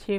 6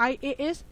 IAS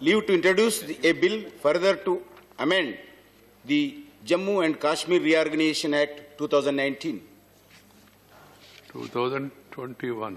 Leave to introduce a bill further to amend the Jammu and Kashmir Reorganization Act 2019. 2021।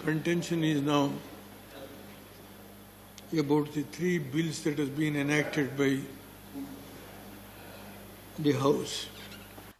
Contention is now about the 3 bills that has been enacted by the House.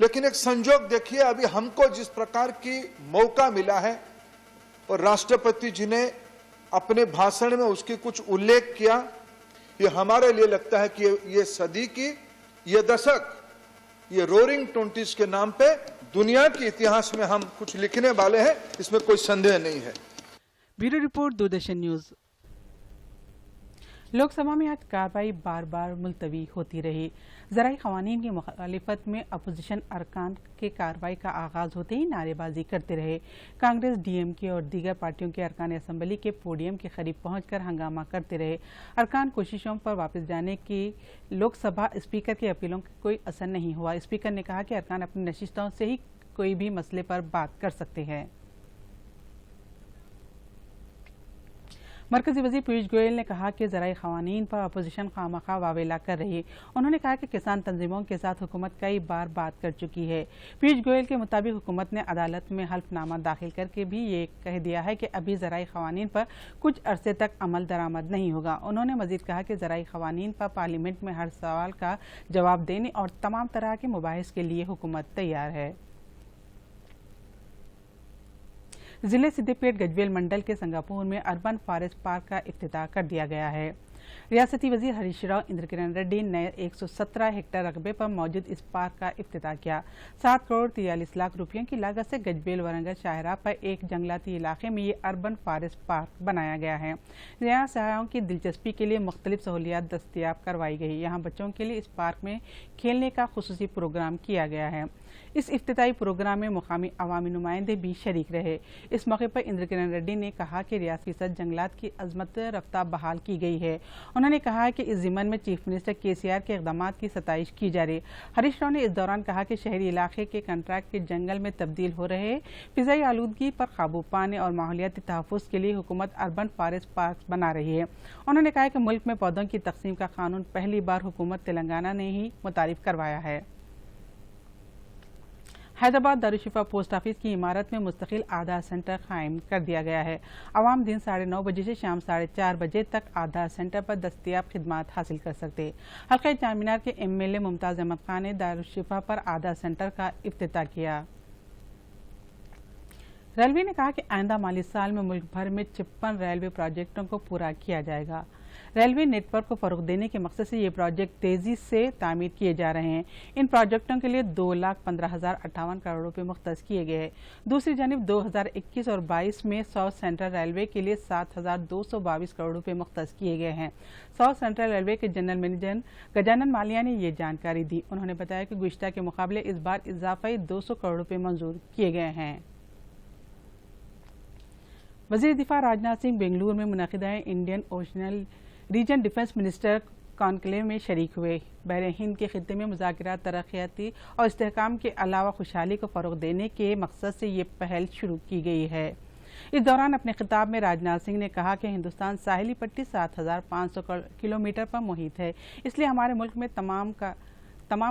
لیکن ایک سنجوگ دیکھیے ابھی ہم کو جس پرکار کی موقع ملا ہے اور راشٹرپتی جی نے اپنے بھاشن میں اس کی کچھ الیکھ کیا، یہ ہمارے لیے لگتا ہے کہ یہ صدی کی، یہ دشک، یہ رورنگ 20s کے نام پہ دنیا کے اتہاس میں ہم کچھ لکھنے والے ہیں، اس میں کوئی سندے نہیں ہے۔ Bureau report Doordarshan news. Lok Sabha میں آج کارروائی بار بار ملتوی ہوتی رہی۔ زرعی قوانین کی مخالفت میں اپوزیشن ارکان کے کارروائی کا آغاز ہوتے ہی نعرے بازی کرتے رہے۔ کانگریس، ڈی ایم کے اور دیگر پارٹیوں کے ارکان اسمبلی کے پوڈیم کے قریب پہنچ کر ہنگامہ کرتے رہے۔ ارکان کوششوں پر واپس جانے کی لوک سبھا اسپیکر کی اپیلوں کا کوئی اثر نہیں ہوا۔ اسپیکر نے کہا کہ ارکان اپنی نشستوں سے ہی کوئی بھی مسئلے پر بات کر سکتے ہیں۔ مرکزی وزیر پیوش گوئل نے کہا کہ زرعی قوانین پر اپوزیشن خواہ واویلا کر رہی ہے۔ انہوں نے کہا کہ کسان تنظیموں کے ساتھ حکومت کئی بار بات کر چکی ہے۔ پیوش گوئل کے مطابق حکومت نے عدالت میں حلف نامہ داخل کر کے بھی یہ کہہ دیا ہے کہ ابھی زرعی قوانین پر کچھ عرصے تک عمل درآمد نہیں ہوگا۔ انہوں نے مزید کہا کہ زرعی قوانین پر پارلیمنٹ میں ہر سوال کا جواب دینے اور تمام طرح کے مباحث کے لیے حکومت تیار ہے۔ ضلع سدھی پیٹ گجویل منڈل کے سنگاپور میں اربن فارسٹ پارک کا افتتاح کر دیا گیا ہے۔ ریاستی وزیر ہریش راؤ اندر کرن ریڈی نے 117 ہیکٹر رقبے پر موجود اس پارک کا افتتاح کیا۔ 7 کروڑ 43 لاکھ روپیوں کی لاگت سے گجویل ورنگل شاہراہ پر ایک جنگلاتی علاقے میں یہ اربن فارسٹ پارک بنایا گیا ہے۔ یہاں سیاحوں کی دلچسپی کے لیے مختلف سہولیات دستیاب کروائی گئی۔ یہاں بچوں کے لیے اس پارک میں کھیلنے کا خصوصی پروگرام کیا گیا ہے۔ اس افتتاحی پروگرام میں مقامی عوامی نمائندے بھی شریک رہے۔ اس موقع پر اندر کرن ریڈی نے کہا کہ ریاست فیصد جنگلات کی عظمت رفتہ بحال کی گئی ہے۔ انہوں نے کہا کہ اس ضمن میں چیف منسٹر KCR کے اقدامات کی ستائش کی جا رہی۔ ہریش راؤ نے اس دوران کہا کہ شہری علاقے کے کنٹریکٹ کے جنگل میں تبدیل ہو رہے فضائی آلودگی پر قابو پانے اور ماحولیاتی تحفظ کے لیے حکومت اربن فارسٹ پارک بنا رہی ہے۔ انہوں نے کہا کہ ملک میں پودوں کی تقسیم کا قانون پہلی بار حکومت تلنگانہ نے ہی متعارف کروایا ہے۔ حیدرآباد دارالشفا پوسٹ آفس کی عمارت میں مستقل آدھار سینٹر قائم کر دیا گیا ہے۔ عوام دن 9:30 بجے سے شام 4:30 بجے تک آدھار سینٹر پر دستیاب خدمات حاصل کر سکتے۔ حلقہ چار مینار کے MLA ممتاز احمد خان نے دارالشفا پر آدھار سینٹر کا افتتاح کیا۔ ریلوے نے کہا کہ آئندہ مالی سال میں ملک بھر میں 56 ریلوے پروجیکٹوں کو پورا کیا جائے گا۔ ریلوے نیٹ ورک کو فروغ دینے کے مقصد سے یہ پروجیکٹ تیزی سے تعمیر کیے جا رہے ہیں۔ ان پروجیکٹوں کے لیے 2,15,058 کروڑ روپے مختص کیے گئے ہیں۔ دوسری جانب 2021 اور 22 میں ساؤتھ سینٹرل ریلوے کے لیے 7,222 کروڑ روپے مختص کیے گئے ہیں۔ ساؤتھ سینٹرل ریلوے کے جنرل مینیجر گجانن مالیا نے یہ جانکاری دی۔ انہوں نے بتایا کہ گزشتہ کے مقابلے اس بار اضافی 200 کروڑ روپے منظور کیے گئے ہیں۔ وزیر دفاع راجناتھ سنگھ بنگلور میں منعقدہ Indian ocean region defence minister conclave میں شریک ہوئے۔ بحر ہند کے خطے میں مذاکرات، ترقیاتی اور استحکام کے علاوہ خوشحالی کو فروغ دینے کے مقصد سے یہ پہل شروع کی گئی ہے۔ اس دوران اپنے خطاب میں راجناتھ سنگھ نے کہا کہ ہندوستان ساحلی پٹی 7,500 کلومیٹر پر محیط ہے، اس لیے ہمارے ملک میں تمام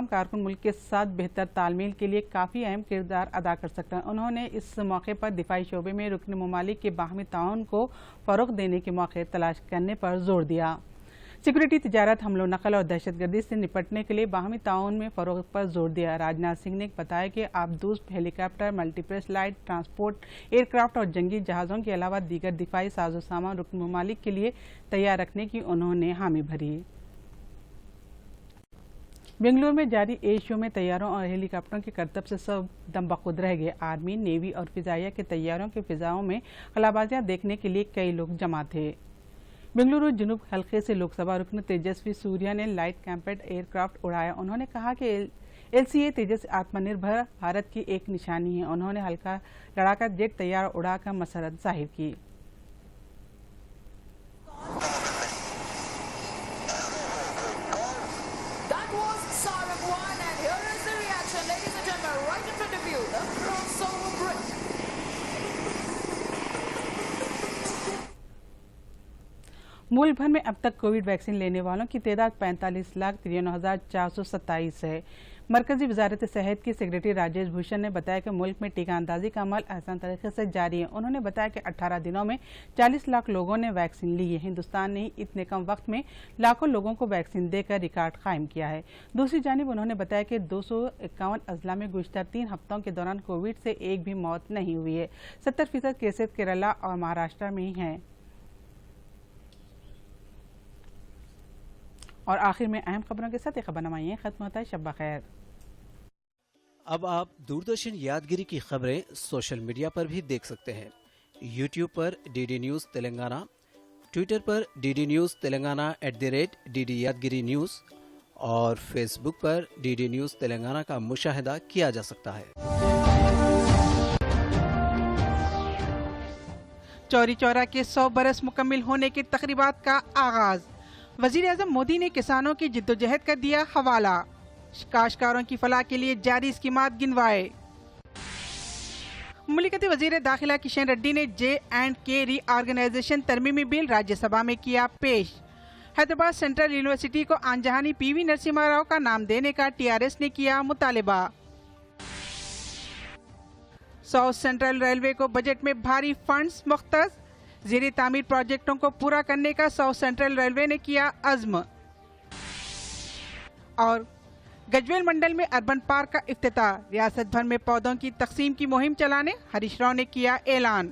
کارکن ملک کے ساتھ بہتر تال میل کے لیے کافی اہم کردار ادا کر سکتے ہیں۔ انہوں نے اس موقع پر دفاعی شعبے میں رکن ممالک کے باہمی تعاون کو فروغ دینے کے موقع تلاش کرنے پر زور دیا۔ سیکورٹی، تجارت، حمل و نقل اور دہشت گردی سے نپٹنے کے لیے باہمی تعاون میں فروغ پر زور دیا۔ راجناتھ سنگھ نے بتایا کہ آبدوز helicopter, multi purpose light transport aircraft اور جنگی جہازوں کے علاوہ دیگر دفاعی ساز و سامان رکن ممالک کے لیے تیار رکھنے کی انہوں نے حامی بھری۔ بنگلور میں جاری ایئر شو میں طیاروں اور ہیلی کاپٹروں کے کرتب سے سب دم بخود رہ گئے۔ آرمی، نیوی اور فضائیہ کے طیاروں کے فضاؤں میں خلابازیاں دیکھنے کے لیے کئی لوگ جمع تھے۔ بنگلورو جنوب حلقے سے لوک سبھا رکن تیجسوی سوریا نے لائٹ کیمپیڈ ایئر کرافٹ اڑایا۔ انہوں نے کہا کہ LCA تیجس آتم نربھر بھارت کی ایک نشانی ہے۔ انہوں نے ہلکا لڑاکا جیٹ طیارہ اڑا کر مسرت ظاہر کی۔ ملک بھر میں اب تک کووڈ ویکسین لینے والوں کی تعداد 45,93,427 ہے۔ مرکزی وزارت صحت کی سیکریٹری راجیش بھوشن نے بتایا کہ ملک میں ٹیکہ اندازی کا عمل آسان طریقے سے جاری ہے۔ انہوں نے بتایا کہ 18 دنوں میں 40 لاکھ لوگوں نے ویکسین لی ہے۔ ہندوستان نے اتنے کم وقت میں لاکھوں لوگوں کو ویکسین دے کر ریکارڈ قائم کیا ہے۔ دوسری جانب انہوں نے بتایا کہ 251 اضلاع میں گزشتہ 3 ہفتوں کے دوران کووڈ سے ایک بھی موت نہیں ہوئی ہے۔ 70% کیسز کیرالہ اور مہاراشٹر میں ہی ہیں۔ اور آخر میں اہم خبروں کے ساتھ یہ خبرنامہ یہ ختم ہوتا ہے۔ شب بخیر۔ اب آپ دوردرشن یادگیری کی خبریں سوشل میڈیا پر بھی دیکھ سکتے ہیں۔ یوٹیوب پر D D news Telangana, Twitter پر D D news Telangana @DD Yadagiri news اور فیس بک پر ڈی ڈی نیوز تلنگانہ کا مشاہدہ کیا جا سکتا ہے۔ چوری چورا کے 100 برس مکمل ہونے کی تقریبات کا آغاز۔ وزیر اعظم مودی نے کسانوں کی جدوجہد کا دیا حوالہ۔ کاشتکاروں کی فلاح کے لیے جاری اسکیمات گنوائے۔ مملکتی وزیر داخلہ کشن ریڈی نے J&K ری آرگنائزیشن ترمیمی بل راجیہ سبھا میں کیا پیش۔ حیدرآباد سینٹرل یونیورسٹی کو آن جہانی PV نرسمہا راؤ کا نام دینے کا TRS نے کیا مطالبہ۔ ساؤتھ سینٹرل ریلوے کو بجٹ میں بھاری فنڈز مختص۔ زیر تعمیر پروجیکٹوں کو پورا کرنے کا ساؤتھ سینٹرل ریلوے نے کیا عزم۔ اور گجویل منڈل میں اربن پارک کا افتتاح۔ ریاست بھر میں پودوں کی تقسیم کی مہم چلانے ہریش راؤ نے کیا اعلان۔